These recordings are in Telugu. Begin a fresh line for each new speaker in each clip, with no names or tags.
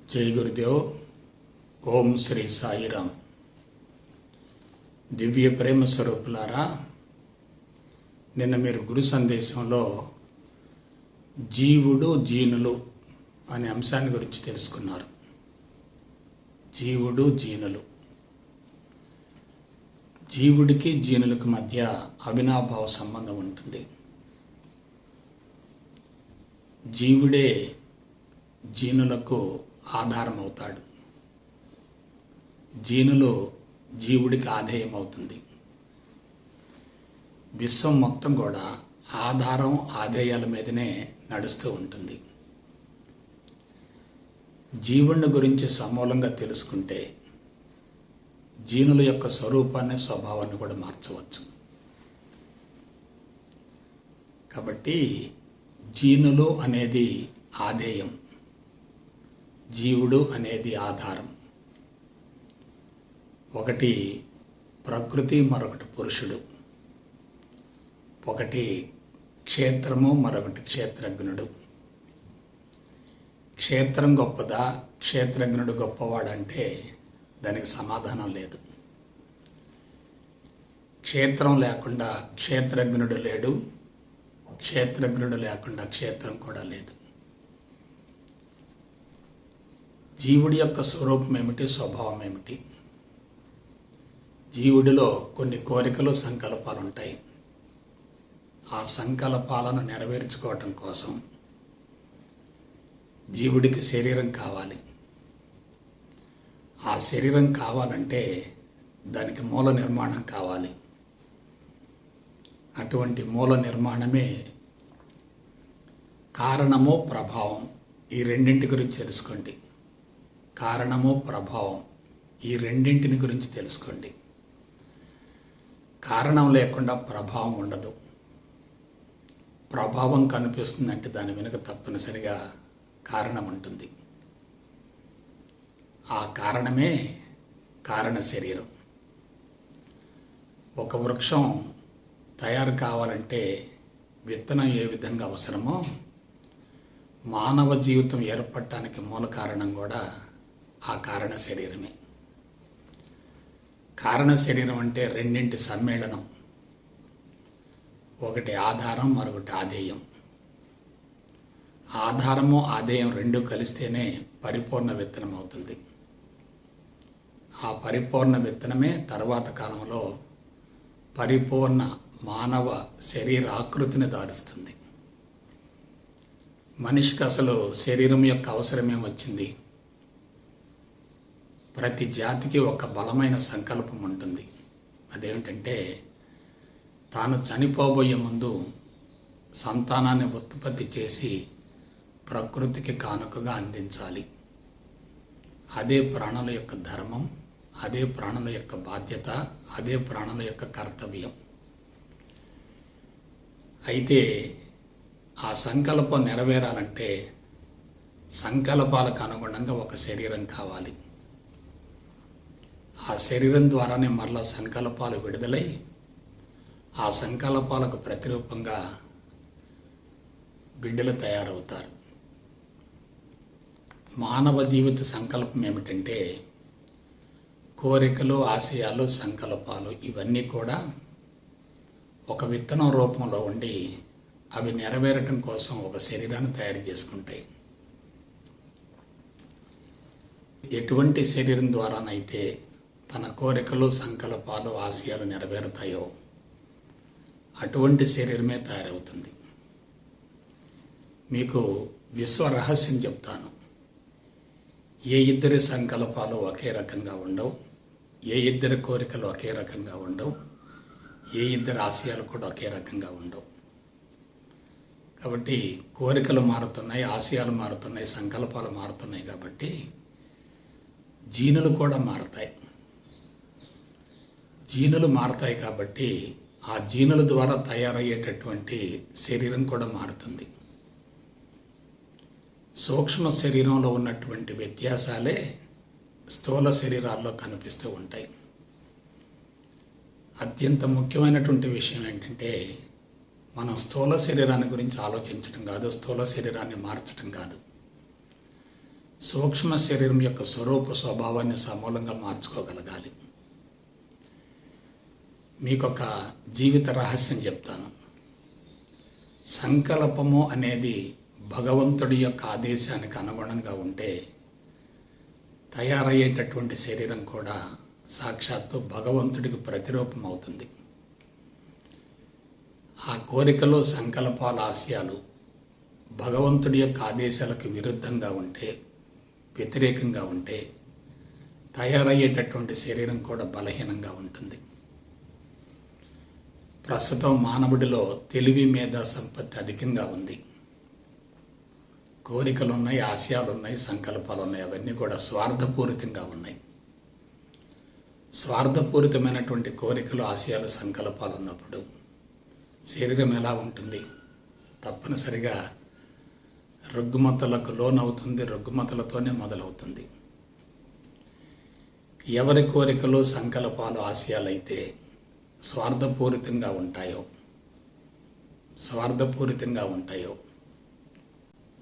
జై గురుదేవ్. ఓం శ్రీ సాయిరామ్. దివ్య ప్రేమ స్వరూపులారా, నిన్న మీరు గురు సందేశంలో జీవుడు జీనులు అనే అంశాన్ని గురించి తెలుసుకున్నారు. జీవుడు జీనులు, జీవుడికి జీనులకు మధ్య అవినాభావ సంబంధం ఉంటుంది. జీవుడే జీనులకు ఆధారం అవుతాడు, జీనులు జీవుడికి ఆధేయం అవుతుంది. విశ్వం మొత్తం కూడా ఆధారం ఆధేయాల మీదనే నడుస్తూ ఉంటుంది. జీవుని గురించి సమూలంగా తెలుసుకుంటే జీనుల యొక్క స్వరూపాన్ని, స్వభావాన్ని కూడా మార్చవచ్చు. కాబట్టి జీనులు అనేది ఆధేయం, జీవుడు అనేది ఆధారం. ఒకటి ప్రకృతి, మరొకటి పురుషుడు. ఒకటి క్షేత్రము, మరొకటి క్షేత్రజ్ఞుడు. క్షేత్రం గొప్పదా, క్షేత్రజ్ఞుడు గొప్పవాడంటే దానికి సమాధానం లేదు. క్షేత్రం లేకుండా క్షేత్రజ్ఞుడు లేడు, క్షేత్రజ్ఞుడు లేకుండా క్షేత్రం కూడా లేదు. జీవుడి యొక్క స్వరూపం ఏమిటి, స్వభావం ఏమిటి? జీవుడిలో కొన్ని కోరికలు, సంకల్పాలు ఉంటాయి. ఆ సంకల్పాలను నెరవేర్చుకోవటం కోసం జీవుడికి శరీరం కావాలి. ఆ శరీరం కావాలంటే దానికి మూల నిర్మాణం కావాలి. అటువంటి మూల నిర్మాణమే కారణము, ప్రభావం. ఈ రెండింటి గురించి తెలుసుకోండి. కారణము, ప్రభావం, ఈ రెండింటిని గురించి తెలుసుకోండి. కారణం లేకుండా ప్రభావం ఉండదు. ప్రభావం కనిపిస్తుందంటే దాని వెనుక తప్పనిసరిగా కారణం ఉంటుంది. ఆ కారణమే కారణ శరీరం. ఒక వృక్షం తయారు కావాలంటే విత్తనం ఏ విధంగా అవసరమో మానవ జీవితం ఏర్పడటానికి మూల కారణం కూడా ఆ కారణ శరీరమే. కారణ శరీరం అంటే రెండింటి సమ్మేళనం. ఒకటి ఆధారం, మరొకటి ఆధేయం. ఆధారము, ఆధేయం రెండు కలిస్తేనే పరిపూర్ణ విత్తనం అవుతుంది. ఆ పరిపూర్ణ విత్తనమే తర్వాత కాలంలో పరిపూర్ణ మానవ శరీర ఆకృతిని దారుస్తుంది. మనిషికి అసలు శరీరం యొక్క అవసరమే వచ్చింది. ప్రతి జాతికి ఒక బలమైన సంకల్పం ఉంటుంది. అదేమిటంటే తాను చనిపోబోయే ముందు సంతానాన్ని ఉత్పత్తి చేసి ప్రకృతికి కానుకగా అందించాలి. అదే ప్రాణుల యొక్క ధర్మం, అదే ప్రాణుల యొక్క బాధ్యత, అదే ప్రాణుల యొక్క కర్తవ్యం. అయితే ఆ సంకల్పం నెరవేరాలంటే సంకల్పాలకు అనుగుణంగా ఒక శరీరం కావాలి. ఆ శరీరం ద్వారానే మరలా సంకల్పాలు విడుదలై ఆ సంకల్పాలకు ప్రతిరూపంగా బిడ్డలు తయారవుతారు. మానవ జీవిత సంకల్పం ఏమిటంటే కోరికలు, ఆశయాలు, సంకల్పాలు ఇవన్నీ కూడా ఒక విత్తనం రూపంలో ఉండి అవి నెరవేరటం కోసం ఒక శరీరాన్ని తయారు చేసుకుంటాయి. ఎటువంటి శరీరం ద్వారానైతే తన కోరికలు, సంకల్పాలు, ఆశయాలు నెరవేరుతాయో అటువంటి శరీరమే తయారవుతుంది. మీకు విశ్వ రహస్యం చెప్తాను. ఏ ఇద్దరి సంకల్పాలు ఒకే రకంగా ఉండవు, ఏ ఇద్దరి కోరికలు ఒకే రకంగా ఉండవు, ఏ ఇద్దరి ఆశయాలు కూడా ఒకే రకంగా ఉండవు. కాబట్టి కోరికలు మారుతున్నాయి, ఆశయాలు మారుతున్నాయి, సంకల్పాలు మారుతున్నాయి. కాబట్టి జీనులు కూడా మారుతాయి. జీనులు మారుతాయి కాబట్టి ఆ జీనుల ద్వారా తయారయ్యేటటువంటి శరీరం కూడా మారుతుంది. సూక్ష్మ శరీరంలో ఉన్నటువంటి వ్యత్యాసాలే స్థూల శరీరాల్లో కనిపిస్తూ ఉంటాయి. అత్యంత ముఖ్యమైనటువంటి విషయం ఏంటంటే మనం స్థూల శరీరాన్ని గురించి ఆలోచించడం కాదు, స్థూల శరీరాన్ని మార్చడం కాదు. సూక్ష్మ శరీరం యొక్క స్వరూప స్వభావాన్ని సమూలంగా మార్చుకోగలగాలి. మీకొక జీవిత రహస్యం చెప్తాను. సంకల్పము అనేది భగవంతుడి యొక్క ఆదేశానికి అనుగుణంగా ఉంటే తయారయ్యేటటువంటి శరీరం కూడా సాక్షాత్తు భగవంతుడికి ప్రతిరూపం అవుతుంది. ఆ కోరికలు, సంకల్పాల, ఆశయాలు భగవంతుడి యొక్క ఆదేశాలకు విరుద్ధంగా ఉంటే, వ్యతిరేకంగా ఉంటే తయారయ్యేటటువంటి శరీరం కూడా బలహీనంగా ఉంటుంది. ప్రస్తుతం మానవుడిలో తెలివి, మేధా సంపత్తి అధికంగా ఉంది. కోరికలు ఉన్నాయి, ఆశయాలు ఉన్నాయి, సంకల్పాలు ఉన్నాయి. అవన్నీ కూడా స్వార్థపూరితంగా ఉన్నాయి. స్వార్థపూరితమైనటువంటి కోరికలు, ఆశయాలు, సంకల్పాలు ఉన్నప్పుడు శరీరం ఎలా ఉంటుంది? తప్పనిసరిగా రుగ్మతలకు లోనవుతుంది. రుగ్మతలతోనే మొదలవుతుంది. ఎవరి కోరికలు, సంకల్పాలు, ఆశయాలు అయితే స్వార్థపూరితంగా ఉంటాయో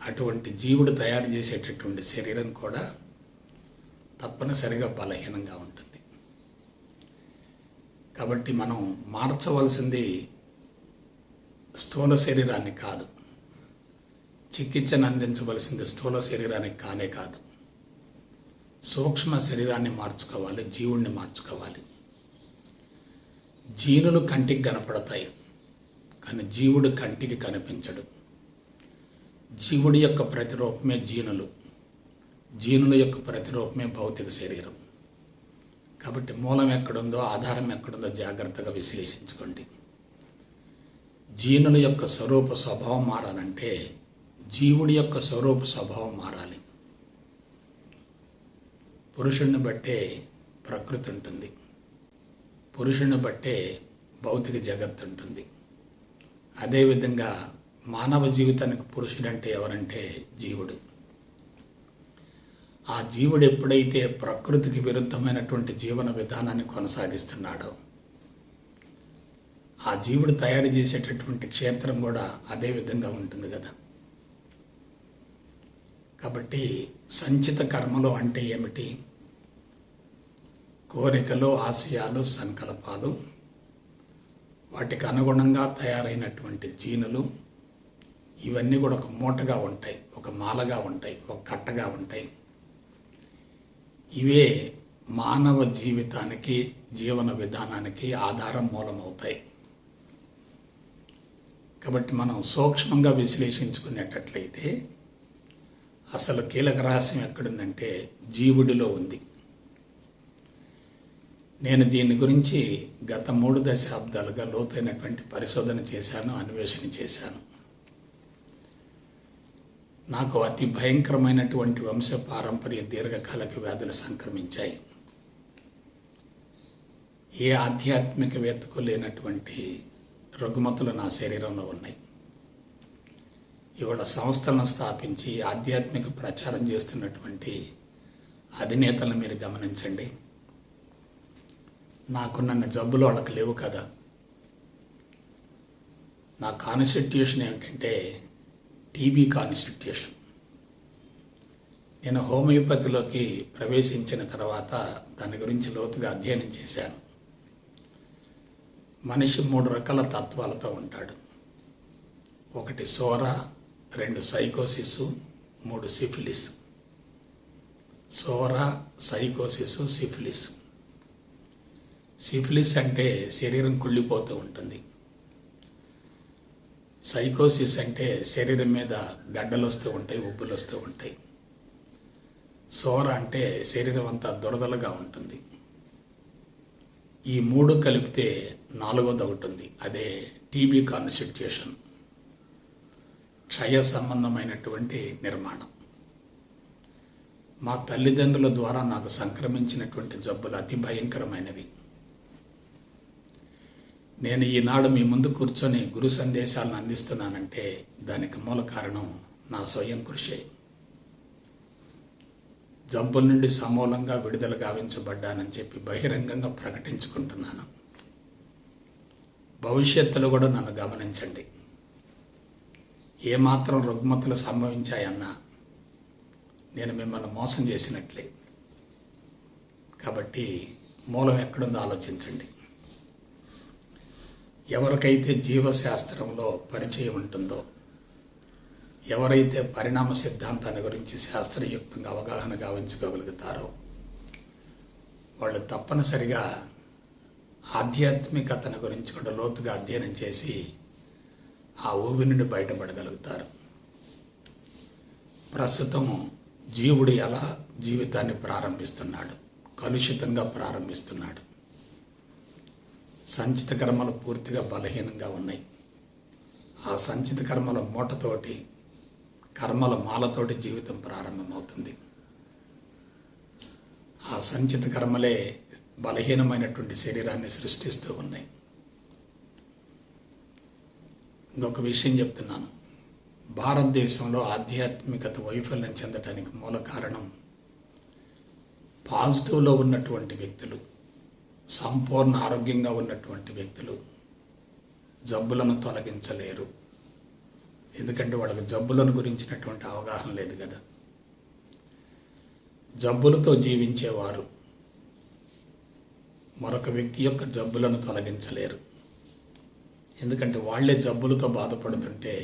అటువంటి జీవుడు తయారు చేసేటటువంటి శరీరం కూడా తప్పనిసరిగా బలహీనంగా ఉంటుంది. కాబట్టి మనం మార్చవలసింది స్థూల శరీరాన్ని కాదు, చికిత్సను అందించవలసింది స్థూల శరీరానికి కానే కాదు. సూక్ష్మ శరీరాన్ని మార్చుకోవాలి, జీవుణ్ణి మార్చుకోవాలి. జీనులు కంటికి కనపడతాయి, కానీ జీవుడు కంటికి కనిపించడు. జీవుడి యొక్క ప్రతిరూపమే జీనులు, జీనుల యొక్క ప్రతిరూపమే భౌతిక శరీరం. కాబట్టి మూలం ఎక్కడుందో, ఆధారం ఎక్కడుందో జాగ్రత్తగా విశ్లేషించుకోండి. జీనుల యొక్క స్వరూప స్వభావం మారాలంటే జీవుడి యొక్క స్వరూప స్వభావం మారాలి. పురుషుడిని బట్టే ప్రకృతి ఉంటుంది, పురుషుడిని బట్టే భౌతిక జగత్తు ఉంటుంది. అదేవిధంగా మానవ జీవితానికి పురుషుడంటే ఎవరంటే జీవుడు. ఆ జీవుడు ఎప్పుడైతే ప్రకృతికి విరుద్ధమైనటువంటి జీవన విధానాన్ని కొనసాగిస్తున్నాడో ఆ జీవుడు తయారు చేసేటటువంటి క్షేత్రం కూడా అదే విధంగా ఉంటుంది కదా. కాబట్టి సంచిత కర్మలు అంటే ఏమిటి? కోరికలు, ఆశయాలు, సంకల్పాలు, వాటికి అనుగుణంగా తయారైనటువంటి జీనులు, ఇవన్నీ కూడా ఒక మూటగా ఉంటాయి, ఒక మాలగా ఉంటాయి, ఒక కట్టగా ఉంటాయి. ఇవే మానవ జీవితానికి, జీవన విధానానికి ఆధారం, మూలమవుతాయి. కాబట్టి మనం సూక్ష్మంగా విశ్లేషించుకునేటట్లయితే అసలు కీలక రహస్యం ఎక్కడుందంటే జీవుడిలో ఉంది. నేను దీని గురించి గత 3 దశాబ్దాలుగా లోతైనటువంటి పరిశోధన చేశాను, అన్వేషణ చేశాను. నాకు అతి భయంకరమైనటువంటి వంశ పారంపర్య దీర్ఘకాలిక వ్యాధులు సంక్రమించాయి. ఏ ఆధ్యాత్మికవేత్తకు లేనటువంటి రుగ్మతులు నా శరీరంలో ఉన్నాయి. ఇవాళ సంస్థలను స్థాపించి ఆధ్యాత్మిక ప్రచారం చేస్తున్నటువంటి అధినేతలను మీరు గమనించండి. నాకున్న జబ్బులు వాళ్ళకి లేవు కదా. నా కాన్స్టిట్యూషన్ ఏమిటంటే టీబీ కాన్స్టిట్యూషన్. నేను హోమియోపతిలోకి ప్రవేశించిన తర్వాత దాని గురించి లోతుగా అధ్యయనం చేశాను. మనిషి 3 రకాల తత్వాలతో ఉంటాడు. 1 psora, 2 sycosis, 3 syphilis. Psora, sycosis, syphilis. Syphilis అంటే శరీరం కుళ్ళిపోతూ ఉంటుంది. సైకోసిస్ అంటే శరీరం మీద గడ్డలు వస్తూ ఉంటాయి, ఉబ్బులు వస్తూ ఉంటాయి. సోరా అంటే శరీరం అంతా దురదలుగా ఉంటుంది. ఈ 3 కలిపితే 4వది ఒకటి ఉంది, అదే టీబీ కాన్స్టిట్యూషన్, క్షయ సంబంధమైనటువంటి నిర్మాణం. మా తల్లిదండ్రుల ద్వారా నాకు సంక్రమించినటువంటి జబ్బులు అతి భయంకరమైనవి. నేను ఈనాడు మీ ముందు కూర్చొని గురు సందేశాలను అందిస్తున్నానంటే దానికి మూల కారణం నా స్వయం కృషి. జబ్బుల నుండి సమూలంగా విడుదల గావించబడ్డానని చెప్పి బహిరంగంగా ప్రకటించుకుంటున్నాను. భవిష్యత్తులో కూడా నన్ను ఏమాత్రం రుగ్మతలు సంభవించాయన్నా నేను మిమ్మల్ని మోసం చేసినట్లే. కాబట్టి మూలం ఎక్కడుందో ఆలోచించండి. ఎవరికైతే జీవశాస్త్రంలో పరిచయం ఉంటుందో, ఎవరైతే పరిణామ సిద్ధాంతాన్ని గురించి శాస్త్రయుక్తంగా అవగాహన గావించగలుగుతారో వాళ్ళు తప్పనిసరిగా ఆధ్యాత్మికతను గురించి కూడా లోతుగా అధ్యయనం చేసి ఆ ఊబి నుండి బయటపడగలుగుతారు. ప్రస్తుతం జీవుడు ఎలా జీవితాన్ని ప్రారంభిస్తున్నాడు? కలుషితంగా ప్రారంభిస్తున్నాడు. సంచిత కర్మలు పూర్తిగా బలహీనంగా ఉన్నాయి. ఆ సంచిత కర్మల మూటతోటి, కర్మల మాలతోటి జీవితం ప్రారంభమవుతుంది. ఆ సంచిత కర్మలే బలహీనమైనటువంటి శరీరాన్ని సృష్టిస్తూ ఉన్నాయి. ఇంకొక విషయం చెప్తున్నాను. భారతదేశంలో ఆధ్యాత్మికత వైఫల్యం చెందడానికి మూల కారణం పాజిటివ్లో ఉన్నటువంటి వ్యక్తులు, సంపూర్ణ ఆరోగ్యంగా ఉన్నటువంటి వ్యక్తులు జబ్బులను తొలగించలేరు. ఎందుకంటే వాళ్ళకి జబ్బులను గురించినటువంటి అవగాహన లేదు కదా. జబ్బులతో జీవించేవారు మరొక వ్యక్తి యొక్క జబ్బులను తొలగించలేరు. ఎందుకంటే వాళ్ళే జబ్బులతో బాధపడుతుంటే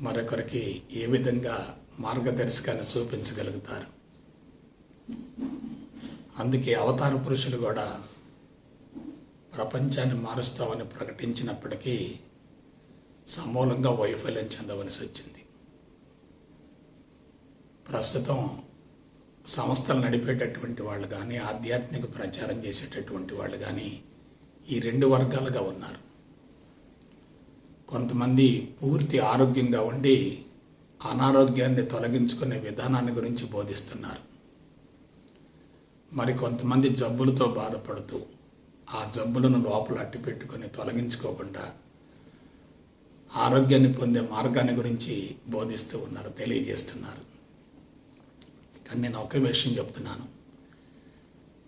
మరొకరికి ఏ విధంగా మార్గదర్శకాన్ని చూపించగలుగుతారు? అందుకే అవతార పురుషులు కూడా ప్రపంచాన్ని మారుస్తామని ప్రకటించినప్పటికీ సమూలంగా వైఫల్యం చెందవలసి వచ్చింది. ప్రస్తుతం సంస్థలు నడిపేటటువంటి వాళ్ళు కానీ, ఆధ్యాత్మిక ప్రచారం చేసేటటువంటి వాళ్ళు కానీ ఈ రెండు వర్గాలుగా ఉన్నారు. కొంతమంది పూర్తి ఆరోగ్యంగా ఉండి అనారోగ్యాన్ని తొలగించుకునే విధానాన్ని గురించి బోధిస్తున్నారు. మరి కొంతమంది జబ్బులతో బాధపడుతూ ఆ జబ్బులను లోపల అట్టిపెట్టుకొని తొలగించుకోకుండా ఆరోగ్యాన్ని పొందే మార్గాన్ని గురించి బోధిస్తూ ఉన్నారు, తెలియజేస్తున్నారు. కానీ నేను ఒకే విషయం చెప్తున్నాను.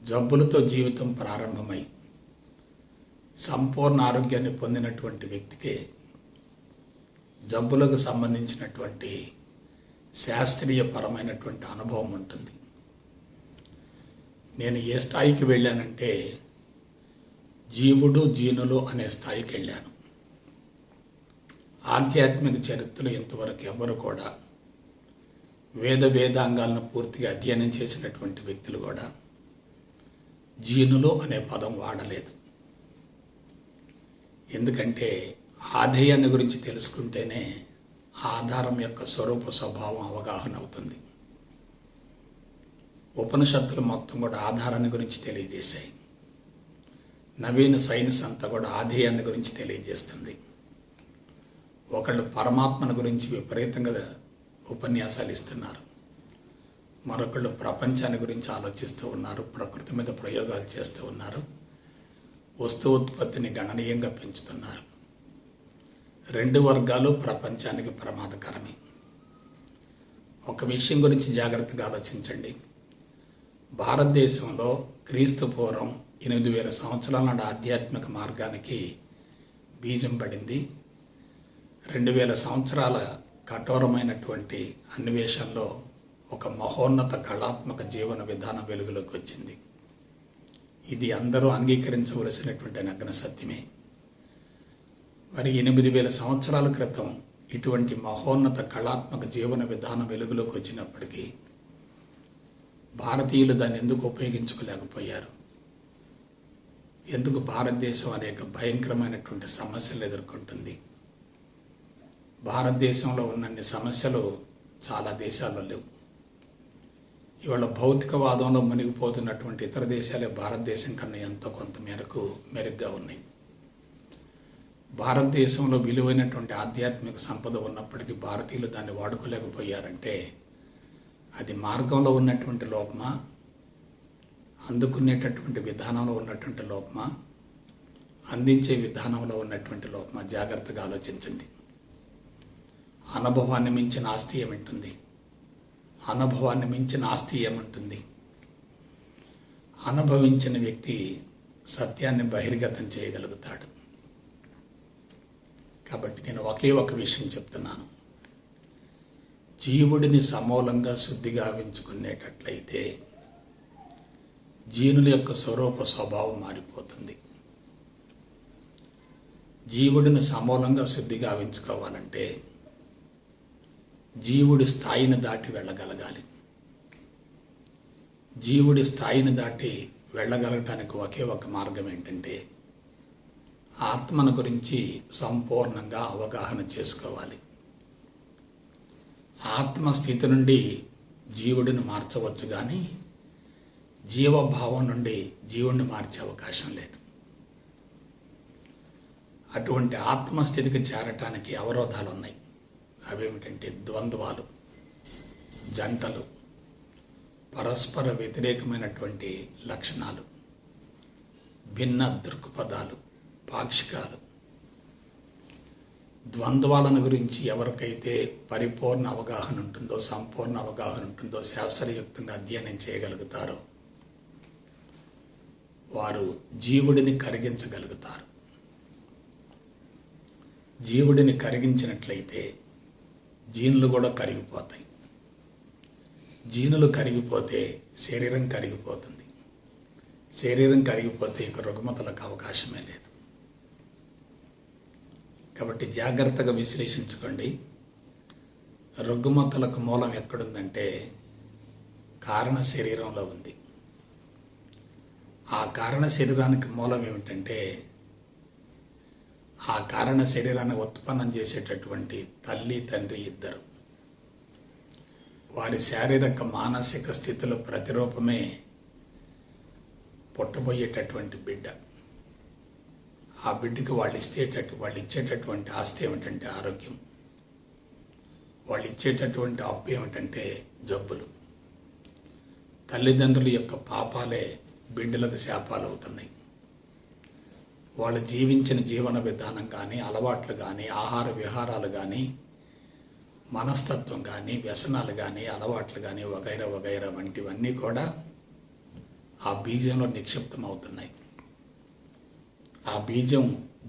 జబ్బులతో జీవితం ప్రారంభమై సంపూర్ణ ఆరోగ్యాన్ని పొందినటువంటి వ్యక్తికే జబ్బులకు సంబంధించినటువంటి శాస్త్రీయపరమైనటువంటి అనుభవం ఉంటుంది. నేను ఏ స్థాయికి వెళ్ళానంటే జీవుడు జీనులు అనే స్థాయికి వెళ్ళాను. ఆధ్యాత్మిక చరిత్రలో ఇంతవరకు ఎవరు కూడా వేదాంగాలను పూర్తిగా అధ్యయనం చేసినటువంటి వ్యక్తులు కూడా జీనులు అనే పదం వాడలేదు. ఎందుకంటే ఆధేయాన్ని గురించి తెలుసుకుంటేనే ఆధారం యొక్క స్వరూప స్వభావం అవగాహన అవుతుంది. ఉపనిషత్తులు మొత్తం కూడా ఆధారాన్ని గురించి తెలియజేశాయి. నవీన సైన్స్ అంతా కూడా ఆధేయాన్ని గురించి తెలియజేస్తుంది. ఒకళ్ళు పరమాత్మను గురించి విపరీతంగా ఉపన్యాసాలు ఇస్తున్నారు, మరొకళ్ళు ప్రపంచాన్ని గురించి ఆలోచిస్తూ ఉన్నారు, ప్రకృతి మీద ప్రయోగాలు చేస్తూ ఉన్నారు, వస్తు ఉత్పత్తిని గణనీయంగా పెంచుతున్నారు. రెండు వర్గాలు ప్రపంచానికి ప్రమాదకరమే. ఒక విషయం గురించి జాగ్రత్తగా ఆలోచించండి. భారతదేశంలో క్రీస్తు పూర్వం 8,000 సంవత్సరాల నాటి ఆధ్యాత్మిక మార్గానికి బీజం పడింది. 2,000 సంవత్సరాల కఠోరమైనటువంటి అన్వేషణలో ఒక మహోన్నత కళాత్మక జీవన విధానం వెలుగులోకి వచ్చింది. ఇది అందరూ అంగీకరించవలసినటువంటి నగ్న సత్యమే. మరి 8,000 సంవత్సరాల క్రితం ఇటువంటి మహోన్నత కళాత్మక జీవన విధానం వెలుగులోకి వచ్చినప్పటికీ భారతీయులు దాన్ని ఎందుకు ఉపయోగించుకోలేకపోయారు? ఎందుకు భారతదేశం అనేక భయంకరమైనటువంటి సమస్యలు ఎదుర్కొంటుంది? భారతదేశంలో ఉన్నన్ని సమస్యలు చాలా దేశాల్లో లేవు. ఇవాళ భౌతికవాదంలో మునిగిపోతున్నటువంటి ఇతర దేశాలే భారతదేశం కన్నా ఎంతో కొంత మేరకు మెరుగ్గా ఉన్నాయి. భారతదేశంలో విలువైనటువంటి ఆధ్యాత్మిక సంపద ఉన్నప్పటికీ భారతీయులు దాన్ని వాడుకోలేకపోయారంటే అది మార్గంలో ఉన్నటువంటి లోపమా, అందుకునేటటువంటి విధానంలో ఉన్నటువంటి లోపమా, అందించే విధానంలో ఉన్నటువంటి లోపమా? జాగ్రత్తగా ఆలోచించండి. అనుభవాన్ని మించిన ఆస్తి ఏమంటుంది? అనుభవాన్ని మించిన ఆస్తి ఏమంటుంది? అనుభవించిన వ్యక్తి సత్యాన్ని బహిర్గతం చేయగలుగుతాడు. కాబట్టి నేను ఒకే ఒక విషయం చెప్తున్నాను. జీవుడిని సమూలంగా శుద్ధి గావించుకునేటట్లయితే జీనుల యొక్క స్వరూప స్వభావం మారిపోతుంది. జీవుడిని సమూలంగా శుద్ధి గావించుకోవాలంటే జీవుడి స్థాయిని దాటి వెళ్ళగలగాలి. జీవుడి స్థాయిని దాటి వెళ్ళగలగటానికి ఒకే ఒక మార్గం ఏంటంటే ఆత్మను గురించి సంపూర్ణంగా అవగాహన చేసుకోవాలి. ఆత్మస్థితి నుండి జీవుడిని మార్చవచ్చు, కానీ జీవభావం నుండి జీవుడిని మార్చే అవకాశం లేదు. అటువంటి ఆత్మస్థితికి చేరటానికి అవరోధాలు ఉన్నాయి. అవేమిటంటే ద్వంద్వాలు, జంటలు, పరస్పర వ్యతిరేకమైనటువంటి లక్షణాలు, భిన్న దృక్పథాలు, పాక్షికాలు. ద్వంద్వాలను గురించి ఎవరికైతే పరిపూర్ణ అవగాహన ఉంటుందో, సంపూర్ణ అవగాహన ఉంటుందో, శాస్త్రయుక్తంగా అధ్యయనం చేయగలుగుతారో వారు జీవుడిని కరిగించగలుగుతారు. జీవుడిని కరిగించినట్లయితే జీనులు కూడా కరిగిపోతాయి. జీనులు కరిగిపోతే శరీరం కరిగిపోతుంది. శరీరం కరిగిపోతే ఇక రుగ్మతలకు అవకాశమే లేదు. కాబట్టి జాగ్రత్తగా విశ్లేషించుకోండి. రుగ్మతలకు మూలం ఎక్కడుందంటే కారణ శరీరంలో ఉంది. ఆ కారణ శరీరానికి మూలం ఏమిటంటే ఆ కారణ శరీరాన్ని ఉత్పన్నం చేసేటటువంటి తల్లి తండ్రి ఇద్దరు. వారి శారీరక మానసిక స్థితుల ప్రతిరూపమే పుట్టబోయేటటువంటి బిడ్డ. ఆ బిడ్డకి వాళ్ళు ఇచ్చేటటువంటి ఆస్తి ఏమిటంటే ఆరోగ్యం. వాళ్ళు ఇచ్చేటటువంటి అప్పు ఏమిటంటే జబ్బులు. తల్లిదండ్రుల యొక్క పాపాలే బిడ్డలకు శాపాలు అవుతున్నాయి. వాళ్ళు జీవించిన జీవన విధానం కానీ, అలవాట్లు కానీ, ఆహార విహారాలు కానీ, మనస్తత్వం కానీ, వ్యసనాలు కానీ, అలవాట్లు కానీ, వగైరా వగైరా వంటివన్నీ కూడా ఆ బీజంలో నిక్షిప్తం అవుతున్నాయి. ఆ బీజం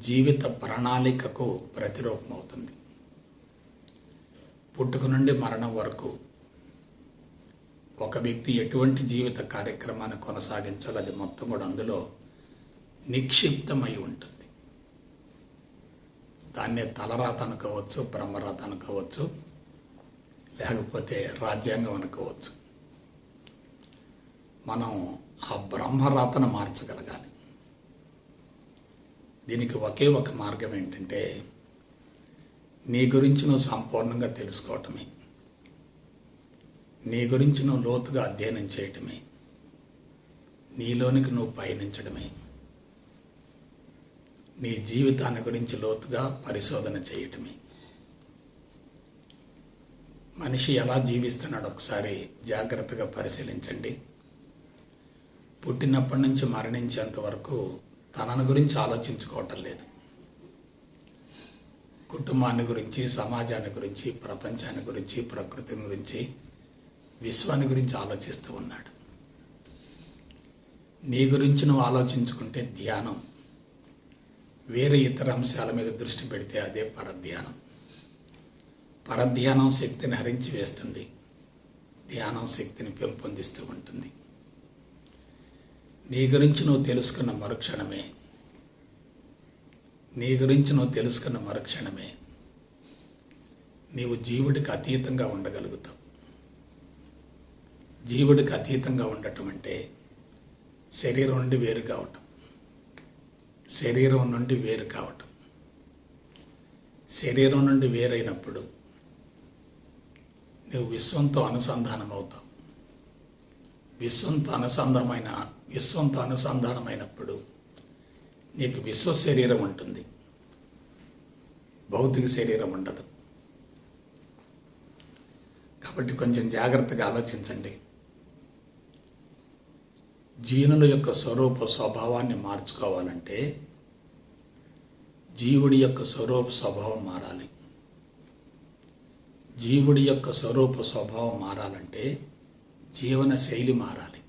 జీవిత ప్రణాళికకు ప్రతిరూపం అవుతుంది. పుట్టుక నుండి మరణం వరకు ఒక వ్యక్తి ఎటువంటి జీవిత కార్యక్రమాన్ని కొనసాగించాలో అది మొత్తం కూడా అందులో నిక్షిప్తమై ఉంటుంది. దాన్నే తలరాత అనుకోవచ్చు, బ్రహ్మరాత అనుకోవచ్చు, లేకపోతే రాజ్యాంగం అనుకోవచ్చు. మనం ఆ బ్రహ్మరాతను మార్చగలగాలి. దీనికి ఒకే ఒక మార్గం ఏంటంటే నీ గురించి నువ్వు సంపూర్ణంగా తెలుసుకోవటమే, నీ గురించి నువ్వు లోతుగా అధ్యయనం చేయటమే, నీలోనికి నువ్వు పయనించడమే, నీ జీవితాన్ని గురించి లోతుగా పరిశోధన చేయటమే. మనిషి ఎలా జీవిస్తున్నాడు ఒకసారి జాగ్రత్తగా పరిశీలించండి. పుట్టినప్పటి నుంచి మరణించేంత వరకు తనను గురించి ఆలోచించుకోవటం లేదు. కుటుంబాన్ని గురించి, సమాజాన్ని గురించి, ప్రపంచాన్ని గురించి, ప్రకృతిని గురించి, విశ్వాన్ని గురించి ఆలోచిస్తూ ఉన్నాడు. నీ గురించి నువ్వు ఆలోచించుకుంటే ధ్యానం, వేరే ఇతర అంశాల మీద దృష్టి పెడితే అదే పరధ్యానం. పరధ్యానం శక్తిని హరించి వేస్తుంది, ధ్యానం శక్తిని పెంపొందిస్తూ ఉంటుంది. నీ గురించి నువ్వు తెలుసుకున్న మరుక్షణమే, నీవు జీవుడికి అతీతంగా ఉండగలుగుతావు. జీవుడికి అతీతంగా ఉండటం అంటే శరీరం నుండి వేరు కావటం, శరీరం నుండి వేరు కావటం. శరీరం నుండి వేరైనప్పుడు నువ్వు విశ్వంతో అనుసంధానం అవుతావు. విశ్వంతో అనుసంధానమైనప్పుడు నీకు విశ్వ శరీరం ఉంటుంది, భౌతిక శరీరం ఉండదు. కాబట్టి కొంచెం జాగ్రత్తగా ఆలోచించండి. జీనుల యొక్క స్వరూప స్వభావాన్ని మార్చుకోవాలంటే జీవుడి యొక్క స్వరూప స్వభావం మారాలి. జీవుడి యొక్క స్వరూప స్వభావం మారాలంటే జీవన శైలి మారాలి,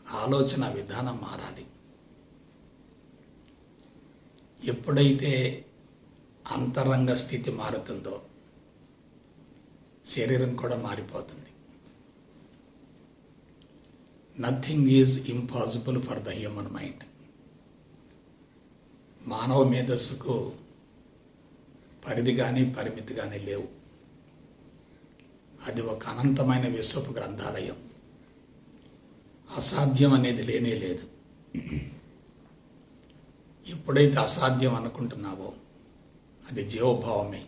ఆలోచన విధానం మారాలి. ఎప్పుడైతే అంతరంగ స్థితి మారుతుందో శరీరం కూడా మారిపోతుంది. Nothing is impossible for the human mind. మానవ మేధస్సుకు పరిధి కానీ పరిమితి కానీ లేవు. అది ఒక అనంతమైన విశ్వపు గ్రంథాలయం. అసాధ్యం అనేది లేనే లేదు. ఎప్పుడైతే అసాధ్యం అనుకుంటున్నావో అది జీవభావమే.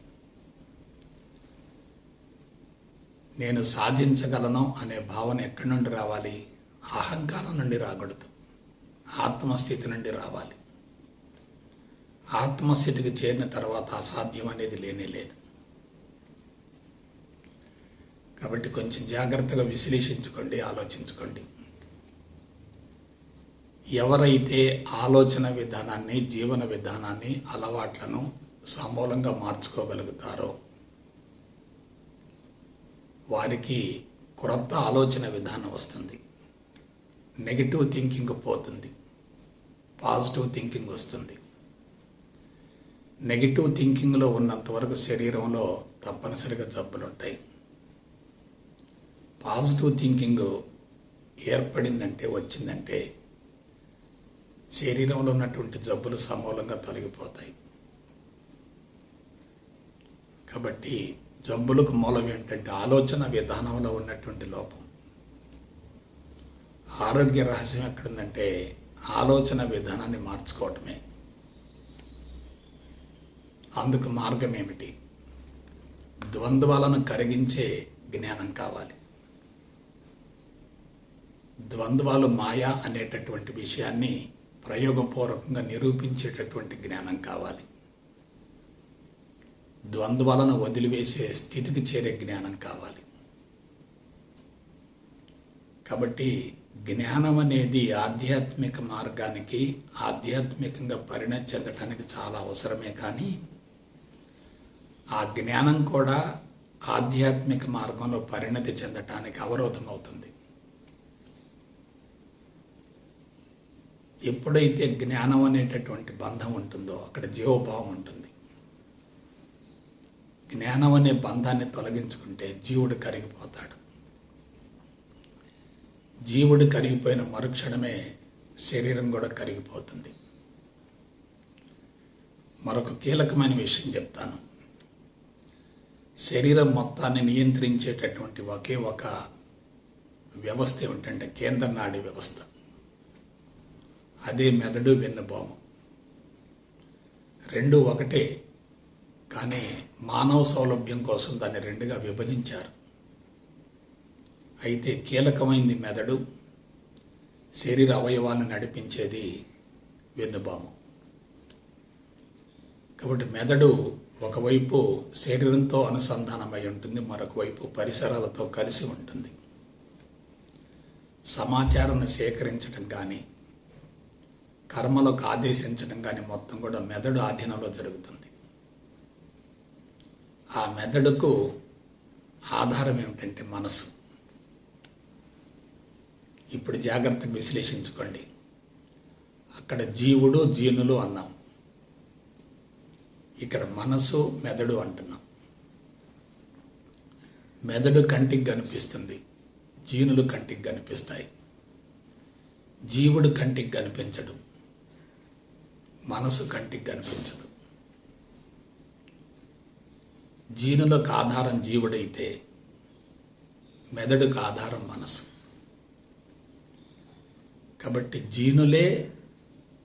నేను సాధించగలను అనే భావన ఎక్కడి నుండి రావాలి? అహంకారం నుండి రాకూడదు, ఆత్మస్థితి నుండి రావాలి. ఆత్మస్థితికి చేరిన తర్వాత అసాధ్యం అనేది లేనే లేదు. కాబట్టి కొంచెం జాగ్రత్తగా విశ్లేషించుకోండి, ఆలోచించుకోండి. ఎవరైతే ఆలోచన విధానాన్ని, జీవన విధానాన్ని, అలవాట్లను సమూలంగా మార్చుకోగలుగుతారో వారికి కొత్త ఆలోచన విధానం వస్తుంది. నెగిటివ్ థింకింగ్ పోతుంది, పాజిటివ్ థింకింగ్ వస్తుంది. నెగిటివ్ థింకింగ్లో ఉన్నంత వరకు శరీరంలో తప్పనిసరిగా జబ్బులు ఉంటాయి. పాజిటివ్ థింకింగ్ ఏర్పడిందంటే, వచ్చిందంటే శరీరంలో ఉన్నటువంటి జబ్బులు సమూలంగా తొలగిపోతాయి. కాబట్టి జబ్బులకు మూలం ఏంటంటే ఆలోచన విధానంలో ఉన్నటువంటి లోపం. ఆరోగ్య రహస్యం ఎక్కడుందంటే ఆలోచన విధానాన్ని మార్చుకోవటమే. అందుకు మార్గం ఏమిటి? ద్వంద్వాలను కరిగించే జ్ఞానం కావాలి. ద్వంద్వాలు మాయా అనేటటువంటి విషయాన్ని ప్రయోగపూర్వకంగా నిరూపించేటటువంటి జ్ఞానం కావాలి. ద్వంద్వాలను వదిలివేసే స్థితికి చేరే జ్ఞానం కావాలి. కాబట్టి జ్ఞానం అనేది ఆధ్యాత్మిక మార్గానికి, ఆధ్యాత్మికంగా పరిణతి చెందటానికి చాలా అవసరమే. కానీ ఆ జ్ఞానం కూడా ఆధ్యాత్మిక మార్గంలో పరిణతి చెందటానికి అవరోధం అవుతుంది. ఎప్పుడైతే జ్ఞానం అనేటటువంటి బంధం ఉంటుందో అక్కడ జీవభావం ఉంటుంది. జ్ఞానం అనే బంధాన్ని తొలగించుకుంటే జీవుడు కరిగిపోతాడు. జీవుడు కరిగిపోయిన మరుక్షణమే శరీరం కూడా కరిగిపోతుంది. మరొక కీలకమైన విషయం చెప్తాను. శరీరం మొత్తాన్ని నియంత్రించేటటువంటి ఒకే ఒక వ్యవస్థ ఏమిటంటే కేంద్ర నాడీ వ్యవస్థ. అదే మెదడు, వెన్నుపాము. రెండు ఒకటే, కానీ మానవ సౌలభ్యం కోసం దాన్ని రెండుగా విభజించారు. అయితే కీలకమైంది మెదడు, శరీర అవయవాన్ని నడిపించేది వెన్నుపాము. కాబట్టి మెదడు ఒకవైపు శరీరంతో అనుసంధానమై ఉంటుంది, మరొక వైపు పరిసరాలతో కలిసి ఉంటుంది. సమాచారాన్ని సేకరించడం కానీ, కర్మలకు ఆదేశించడం కానీ మొత్తం కూడా మెదడు ఆధీనంలో జరుగుతుంది. ఆ మెదడుకు ఆధారం ఏమిటంటే మనసు. ఇప్పుడు జాగ్రత్తగా విశ్లేషించుకోండి. అక్కడ జీవుడు, జీనులు అన్నాం, ఇక్కడ మనసు, మెదడు అంటున్నాం. మెదడు కంటికి కనిపిస్తుంది, జీనులు కంటికి కనిపిస్తాయి. జీవుడు కంటికి కనిపించడు, మనసు కంటికి కనిపించదు. జీనులకు ఆధారం జీవుడైతే మెదడుకు ఆధారం మనసు. కాబట్టి జీనులే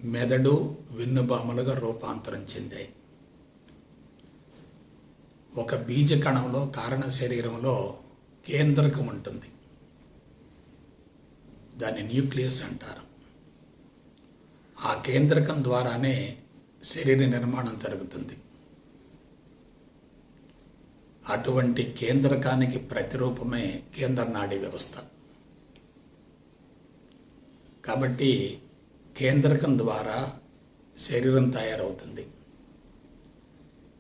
మెదడు, వెన్నుపాములుగా రూపాంతరం చెందాయి. ఒక బీజ కణంలో, కారణ శరీరంలో కేంద్రకం ఉంటుంది, దాన్ని న్యూక్లియస్ అంటారు. ఆ కేంద్రకం ద్వారానే శరీర నిర్మాణం జరుగుతుంది. అటువంటి కేంద్రకానికి ప్రతిరూపమే కేంద్ర నాడీ వ్యవస్థ. కాబట్టి కేంద్రకం ద్వారా శరీరం తయారవుతుంది,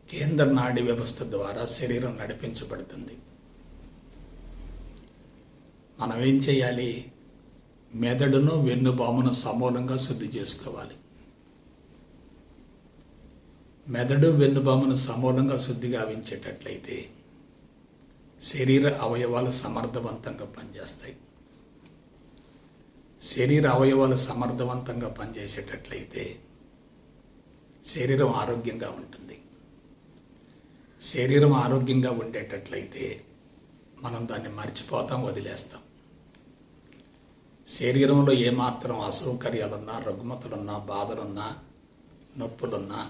కేంద్ర నాడీ వ్యవస్థ ద్వారా శరీరం నడిపించబడుతుంది. మనం ఏం చేయాలి? మెదడును, వెన్నుపామును సమూలంగా శుద్ధి చేసుకోవాలి. మెదడు, వెన్నుపామును సమూలంగా శుద్ధి గావించేటట్లయితే శరీర అవయవాలు సమర్థవంతంగా పనిచేస్తాయి. శరీర అవయవాలు సమర్థవంతంగా పనిచేసేటట్లయితే శరీరం ఆరోగ్యంగా ఉంటుంది. శరీరం ఆరోగ్యంగా ఉండేటట్లయితే మనం దాన్ని మర్చిపోతాం, వదిలేస్తాం. శరీరంలో ఏమాత్రం అసౌకర్యాలున్నా, రుగ్మతలున్నా, బాధలున్నా, నొప్పులున్నా,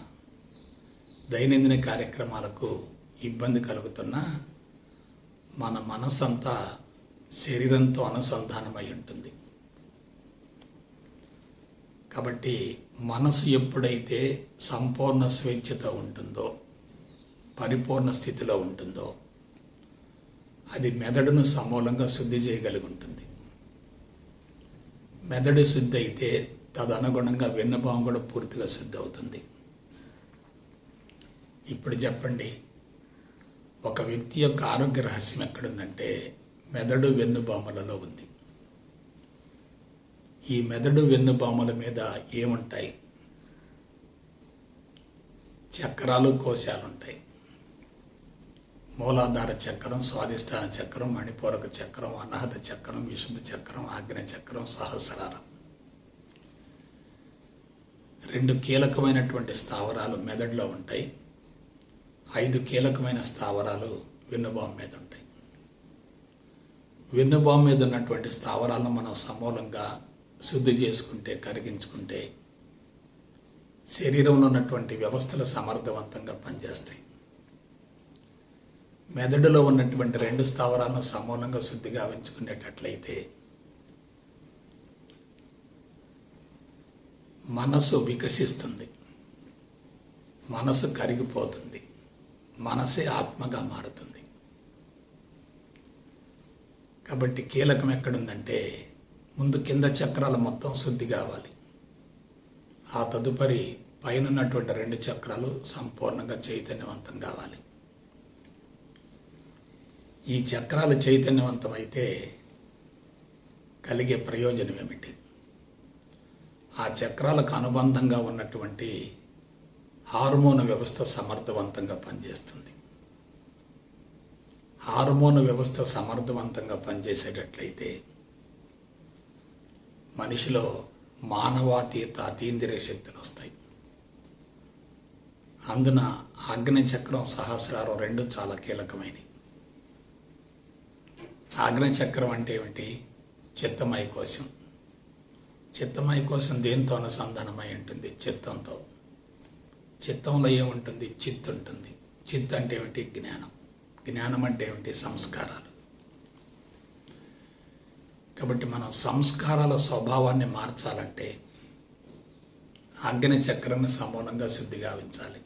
దైనందిన కార్యక్రమాలకు ఇబ్బంది కలుగుతున్నా మన మనసంతా శరీరంతో అనుసంధానమై ఉంటుంది. కాబట్టి మనసు ఎప్పుడైతే సంపూర్ణ స్వేచ్ఛతో ఉంటుందో, పరిపూర్ణ స్థితిలో ఉంటుందో, అది మెదడును సమూలంగా శుద్ధి చేయగలిగి ఉంటుంది. మెదడు శుద్ధి అయితే తదనుగుణంగా వెన్నుపాము కూడా పూర్తిగా శుద్ధి అవుతుంది. ఇప్పుడు చెప్పండి, ఒక వ్యక్తి యొక్క ఆరోగ్య రహస్యం ఎక్కడుందంటే మెదడు వెన్నుపాములలో ఉంది. ఈ మెదడు వెన్నుపాముల మీద ఏముంటాయి? చక్రాలు, కోశాలు ఉంటాయి. మూలాధార చక్రం, స్వాధిష్టాన చక్రం, మణిపూరక చక్రం, అనాహత చక్రం, విశుద్ధ చక్రం, ఆగ్నేయ చక్రం, సహస్రారం. 2 కీలకమైనటువంటి స్థావరాలు మెదడులో ఉంటాయి. 5 కీలకమైన స్థావరాలు వెన్నుపాము మీద ఉంటాయి. వెన్నుపాము మీద ఉన్నటువంటి స్థావరాలను మనం సమూలంగా శుద్ధి చేసుకుంటే, కరిగించుకుంటే శరీరంలో ఉన్నటువంటి వ్యవస్థలు సమర్థవంతంగా పనిచేస్తాయి. మెదడులో ఉన్నటువంటి 2 స్థావరాలను సమూలంగా శుద్ధి గావించుకునేటట్లయితే మనసు వికసిస్తుంది, మనసు కరిగిపోతుంది, మనసే ఆత్మగా మారుతుంది. కాబట్టి కీలకం ఎక్కడుందంటే ముందు కింద చక్రాలు మొత్తం శుద్ధి కావాలి. ఆ తదుపరి పైన ఉన్నటువంటి 2 చక్రాలు సంపూర్ణంగా చైతన్యవంతం కావాలి. ఈ చక్రాలు చైతన్యవంతమైతే కలిగే ప్రయోజనం ఏమిటి? ఆ చక్రాలకు అనుబంధంగా ఉన్నటువంటి హార్మోన్ వ్యవస్థ సమర్థవంతంగా పనిచేస్తుంది. హార్మోన్ వ్యవస్థ సమర్థవంతంగా పనిచేసేటట్లయితే మనిషిలో మానవాతీత అతీంద్రియ శక్తులు వస్తాయి. అందున ఆగ్నేయ చక్రం, సహస్రారం 2 చాలా కీలకమైనవి. ఆగ్నేయ చక్రం అంటే ఏమిటి? చిత్తమయ కోశం. చిత్తమయ కోశం దేంతో అనుసంధానమై ఉంటుంది? చిత్తంతో. చిత్తంలో ఏముంటుంది? చిత్ ఉంటుంది. చిత్ అంటే ఏమిటి? జ్ఞానం. జ్ఞానం అంటే ఏమిటి? సంస్కారాలు. కాబట్టి మనం సంస్కారాల స్వభావాన్ని మార్చాలంటే ఆగ్నేయ చక్రాన్ని సమూలంగా శుద్ధి గావించాలి.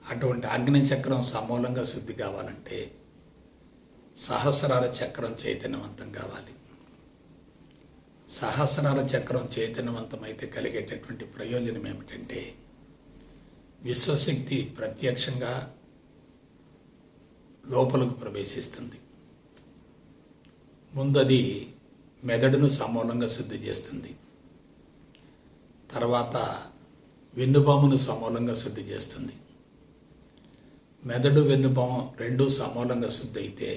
అటువంటి ఆగ్నేయ చక్రం సమూలంగా శుద్ధి కావాలంటే సహస్రార చక్రం చైతన్యవంతం కావాలి. సహస్రార చక్రం చైతన్యవంతమైతే కలిగేటటువంటి ప్రయోజనం ఏమిటంటే విశ్వశక్తి ప్రత్యక్షంగా లోపలకు ప్రవేశిస్తుంది. ముందది మెదడును సమూలంగా శుద్ధి చేస్తుంది. తర్వాత వెన్నుపామును సమూలంగా శుద్ధి చేస్తుంది. మెదడు, వెన్నుపాము 2 సమూలంగా శుద్ధి అయితే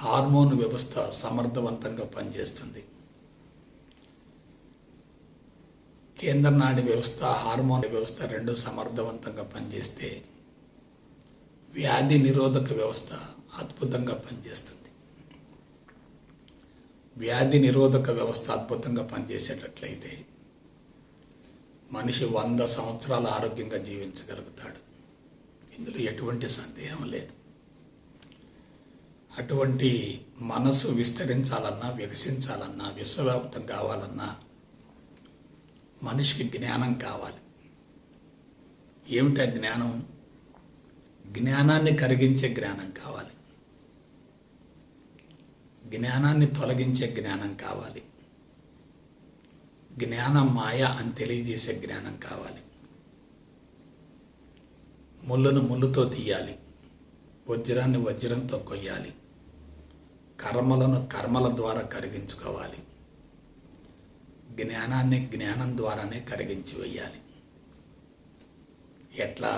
హార్మోన్ వ్యవస్థ సమర్థవంతంగా పనిచేస్తుంది. కేంద్ర నాడి వ్యవస్థ, హార్మోన్ వ్యవస్థ 2 సమర్థవంతంగా పనిచేస్తే వ్యాధి నిరోధక వ్యవస్థ అద్భుతంగా పనిచేస్తుంది. వ్యాధి నిరోధక వ్యవస్థ అద్భుతంగా పనిచేసేటట్లయితే మనిషి 100 సంవత్సరాలు ఆరోగ్యంగా జీవించగలుగుతాడు. ఇందులో ఎటువంటి సందేహం లేదు. అటువంటి మనసు విస్తరించాలన్నా, వికసించాలన్నా, విశ్వవ్యాప్తం కావాలన్నా మనిషికి జ్ఞానం కావాలి. ఏమిటా జ్ఞానం? జ్ఞానాన్ని కరిగించే జ్ఞానం కావాలి. జ్ఞానాన్ని తొలగించే జ్ఞానం కావాలి. జ్ఞానం మాయ అని తెలియజేసే జ్ఞానం కావాలి. ముళ్ళను ముళ్ళుతో తీయాలి, వజ్రాన్ని వజ్రంతో కొయ్యాలి, కర్మలను కర్మల ద్వారా కరిగించుకోవాలి, జ్ఞానాన్ని జ్ఞానం ద్వారానే కరిగించి వేయాలి. ఎట్లా?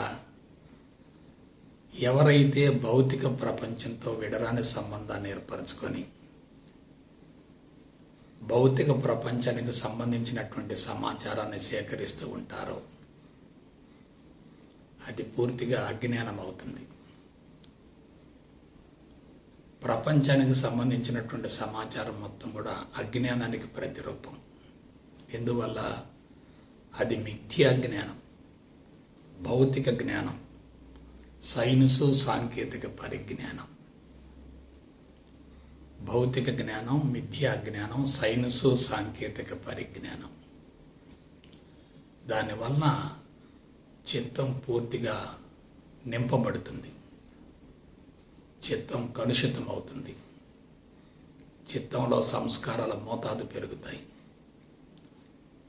ఎవరైతే భౌతిక ప్రపంచంతో విడరాని సంబంధాన్ని ఏర్పరచుకొని భౌతిక ప్రపంచానికి సంబంధించినటువంటి సమాచారాన్ని సేకరిస్తూ ఉంటారో అది పూర్తిగా అజ్ఞానం అవుతుంది. ప్రపంచానికి సంబంధించినటువంటి సమాచారం మొత్తం కూడా అజ్ఞానానికి ప్రతిరూపం. ఎందువల్ల అది మిథ్యా జ్ఞానం, భౌతిక జ్ఞానం, సైన్సు సాంకేతిక పరిజ్ఞానం. భౌతిక జ్ఞానం, మిథ్యా జ్ఞానం, సైన్సు సాంకేతిక పరిజ్ఞానం. దానివల్ల చిత్తం పూర్తిగా నింపబడుతుంది, చిత్తం కలుషితం అవుతుంది, చిత్తంలో సంస్కారాల మోతాదు పెరుగుతాయి,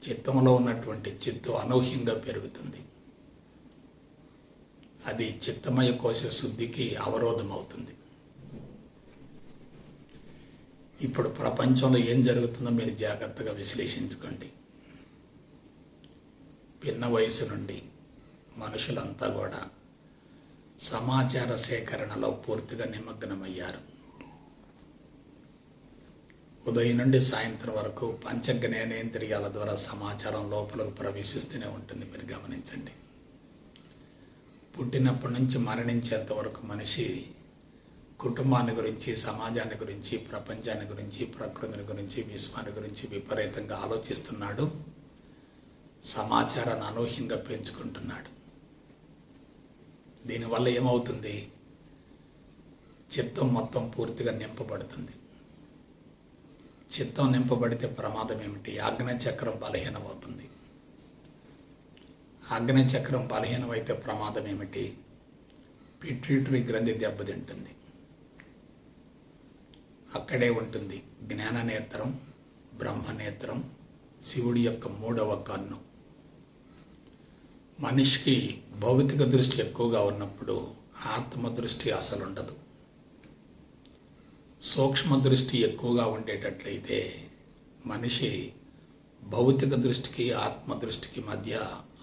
చిత్తంలో ఉన్నటువంటి చిత్తు అనూహ్యంగా పెరుగుతుంది. అది చిత్తమయ కోశ శుద్ధికి అవరోధం అవుతుంది. ఇప్పుడు ప్రపంచంలో ఏం జరుగుతుందో మీరు జాగ్రత్తగా విశ్లేషించుకోండి. పిన్న వయసు నుండి మనుషులంతా కూడా సమాచార సేకరణలో పూర్తిగా నిమగ్నమయ్యారు. ఉదయం నుండి సాయంత్రం వరకు పంచజ్ఞానేంద్రియాల ద్వారా సమాచారం లోపలకు ప్రవేశిస్తూనే ఉంటుంది. మీరు గమనించండి. పుట్టినప్పటి నుంచి మరణించేంత వరకు మనిషి కుటుంబాన్ని గురించి, సమాజాన్ని గురించి, ప్రపంచాన్ని గురించి, ప్రకృతిని గురించి, విశ్వాన్ని గురించి విపరీతంగా ఆలోచిస్తున్నాడు. సమాచారాన్ని అనూహ్యంగా పెంచుకుంటున్నాడు. దీనివల్ల ఏమవుతుంది? చిత్తం మొత్తం పూర్తిగా నింపబడుతుంది. చిత్తం నింపబడితే ప్రమాదం ఏమిటి? ఆజ్ఞాచక్రం బలహీనమవుతుంది. ఆజ్ఞాచక్రం బలహీనమైతే ప్రమాదం ఏమిటి? పిట్యూటరీ గ్రంథి దెబ్బతింటుంది. అక్కడే ఉంటుంది జ్ఞాననేత్రం, బ్రహ్మనేత్రం, శివుడి యొక్క 3వ కన్ను. మనిషికి భౌతిక దృష్టి ఎక్కువగా ఉన్నప్పుడు ఆత్మ దృష్టి అసలు ఉండదు. సూక్ష్మ దృష్టి ఎక్కువగా ఉండేటట్లయితే మనిషి భౌతిక దృష్టికి, ఆత్మ దృష్టికి మధ్య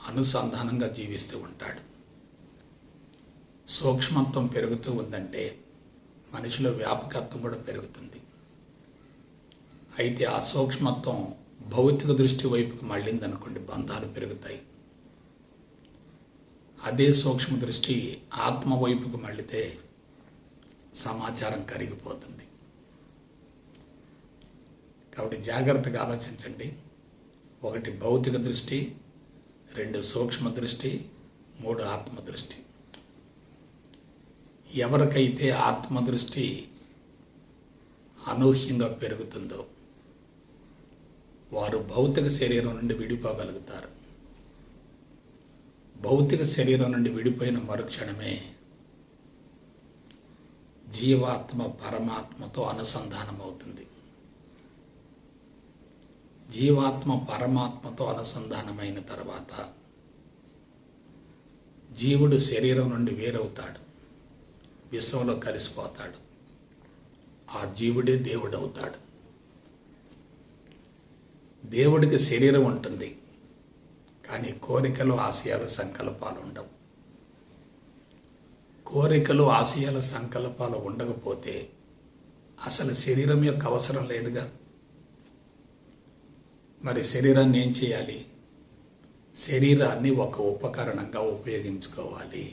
అనుసంధానంగా జీవిస్తూ ఉంటాడు. సూక్ష్మత్వం పెరుగుతూ ఉందంటే మనిషిలో వ్యాపకత్వం కూడా పెరుగుతుంది. అయితే ఆ సూక్ష్మత్వం భౌతిక దృష్టి వైపుకి మళ్ళిందనుకోండి, బంధాలు పెరుగుతాయి. అదే సూక్ష్మ దృష్టి ఆత్మ వైపుకు మళ్ళితే సమాచారం కరిగిపోతుంది. కాబట్టి జాగ్రత్తగా ఆలోచించండి. 1 భౌతిక దృష్టి, 2 సూక్ష్మ దృష్టి, 3 ఆత్మ దృష్టి. ఎవరికైతే ఆత్మదృష్టి అనూహ్యంగా పెరుగుతుందో వారు భౌతిక శరీరం నుండి విడిపోగలుగుతారు. భౌతిక శరీరం నుండి విడిపోయిన మరుక్షణమే జీవాత్మ పరమాత్మతో అనుసంధానం అవుతుంది. జీవాత్మ పరమాత్మతో అనుసంధానమైన తర్వాత జీవుడు శరీరం నుండి వేరవుతాడు, విశ్వంలో కలిసిపోతాడు. ఆ జీవుడే దేవుడు అవుతాడు. దేవుడికి శరీరం ఉంటుంది, కానీ కోరికలు, ఆశయాలు, సంకల్పాలు ఉండవు. కోరికలు, ఆశయాలు, సంకల్పాలు ఉండకపోతే అసలు శరీరం యొక్క అవసరం లేదుగా. మరి శరీరాన్ని ఏం చేయాలి? శరీరాన్ని ఒక ఉపకరణంగా ఉపయోగించుకోవాలి.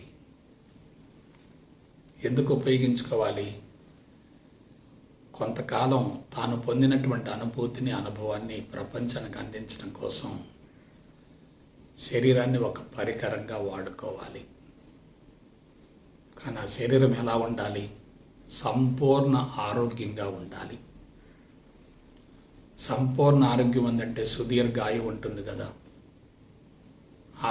ఎందుకు ఉపయోగించుకోవాలి? కొంతకాలం తాను పొందినటువంటి అనుభూతిని, అనుభవాన్ని ప్రపంచానికి అందించడం కోసం శరీరాన్ని ఒక పరికరంగా వాడుకోవాలి. కానీ ఆ శరీరం ఎలా ఉండాలి? సంపూర్ణ ఆరోగ్యంగా ఉండాలి. సంపూర్ణ ఆరోగ్యం ఉందంటే సుదీర్ఘ ఆయువు ఉంటుంది కదా.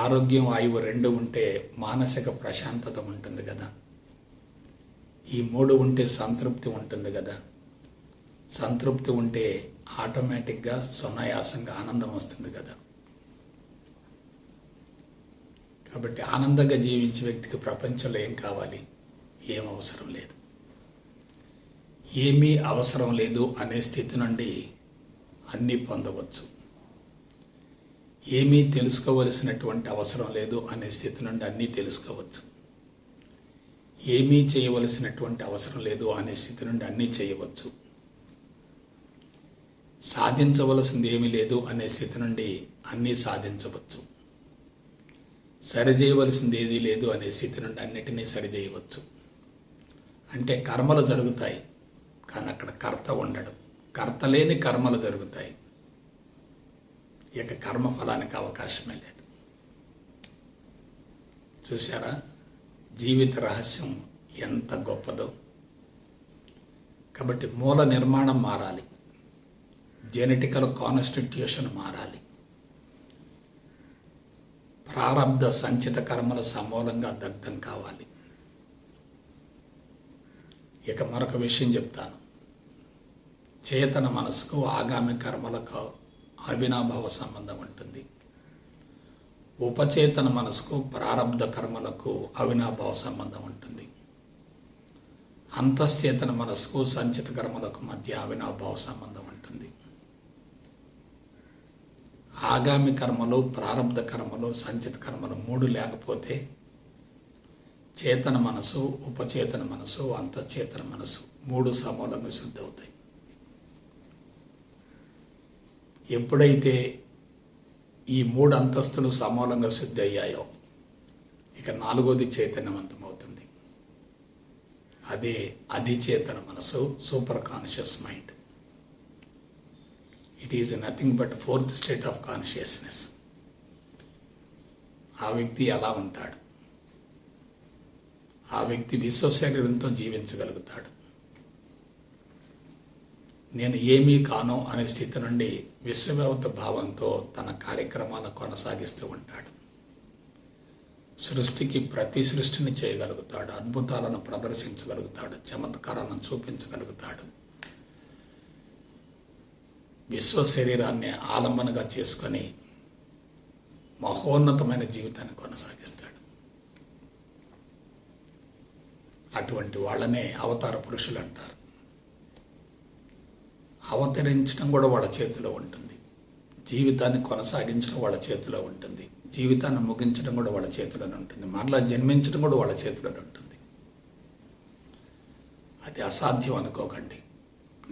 ఆరోగ్యం, ఆయువు 2 ఉంటే మానసిక ప్రశాంతత ఉంటుంది కదా. ఈ 3 ఉంటే సంతృప్తి ఉంటుంది కదా. సంతృప్తి ఉంటే ఆటోమేటిక్గా సునాయాసంగా ఆనందం వస్తుంది కదా. కాబట్టి ఆనందంగా జీవించే వ్యక్తికి ప్రపంచంలో ఏం కావాలి? ఏం అవసరం లేదు. ఏమీ అవసరం లేదు అనే స్థితి నుండి అన్నీ పొందవచ్చు. ఏమీ తెలుసుకోవలసినటువంటి అవసరం లేదు అనే స్థితి నుండి అన్నీ తెలుసుకోవచ్చు. ఏమీ చేయవలసినటువంటి అవసరం లేదు అనే స్థితి నుండి అన్నీ చేయవచ్చు. సాధించవలసింది ఏమీ లేదు అనే స్థితి నుండి అన్నీ సాధించవచ్చు. సరిచేయవలసింది ఏదీ లేదు అనే స్థితి నుండి అన్నిటినీ సరిచేయవచ్చు. అంటే కర్మలు జరుగుతాయి, కానీ అక్కడ కర్త ఉండడు. కర్త లేని కర్మలు జరుగుతాయి. ఇక కర్మఫలానికి అవకాశమే లేదు. చూసారా జీవిత రహస్యం ఎంత గొప్పదో. కాబట్టి మూల నిర్మాణం మారాలి, జెనెటికల్ కాన్స్టిట్యూషన్ మారాలి, ప్రారబ్ధ సంచిత కర్మలు సమూలంగా దగ్ధం కావాలి. ఇక మరొక విషయం చెప్తాను. చేతన మనసుకు ఆగామి కర్మలకు అవినాభావ సంబంధం ఉంటుంది. ఉపచేతన మనసుకు ప్రారబ్ధ కర్మలకు అవినాభావ సంబంధం ఉంటుంది. అంతశ్చేతన మనసుకు సంచిత కర్మలకు మధ్య అవినాభావ సంబంధం ఉంటుంది. ఆగామి కర్మలు, ప్రారబ్ధ కర్మలు, సంచిత కర్మలు మూడు లేకపోతే చేతన మనసు, ఉపచేతన మనసు, అంతఃచేతన మనసు మూడు సమూలంగా శుద్ధి అవుతాయి. ఎప్పుడైతే ఈ మూడు అంతస్తులు సమూలంగా శుద్ధి అయ్యాయో ఇక నాలుగోది చైతన్యవంతమవుతుంది. అదే అధిచేతన మనసు, super conscious mind. It is nothing but fourth state of consciousness. ఆ వ్యక్తి ఎలా ఉంటాడు? ఆ వ్యక్తి విశ్వశరీరంతో జీవించగలుగుతాడు. నేను ఏమీ కాను అనే స్థితి నుండి విశ్వవ్యాప్త భావంతో తన కార్యక్రమాలను కొనసాగిస్తూ ఉంటాడు. సృష్టికి ప్రతి సృష్టిని చేయగలుగుతాడు, అద్భుతాలను ప్రదర్శించగలుగుతాడు, చమత్కారాలను చూపించగలుగుతాడు. విశ్వ శరీరాన్ని ఆలంబనగా చేసుకొని మహోన్నతమైన జీవితాన్ని కొనసాగిస్తాడు. అటువంటి వాళ్ళనే అవతార పురుషులు అంటారు. అవతరించడం కూడా వాళ్ళ చేతిలో ఉంటుంది, జీవితాన్ని కొనసాగించడం వాళ్ళ చేతిలో ఉంటుంది, జీవితాన్ని ముగించడం కూడా వాళ్ళ చేతిలోనే ఉంటుంది, మరలా జన్మించడం కూడా వాళ్ళ చేతిలోనే ఉంటుంది. అది అసాధ్యం అనుకోకండి.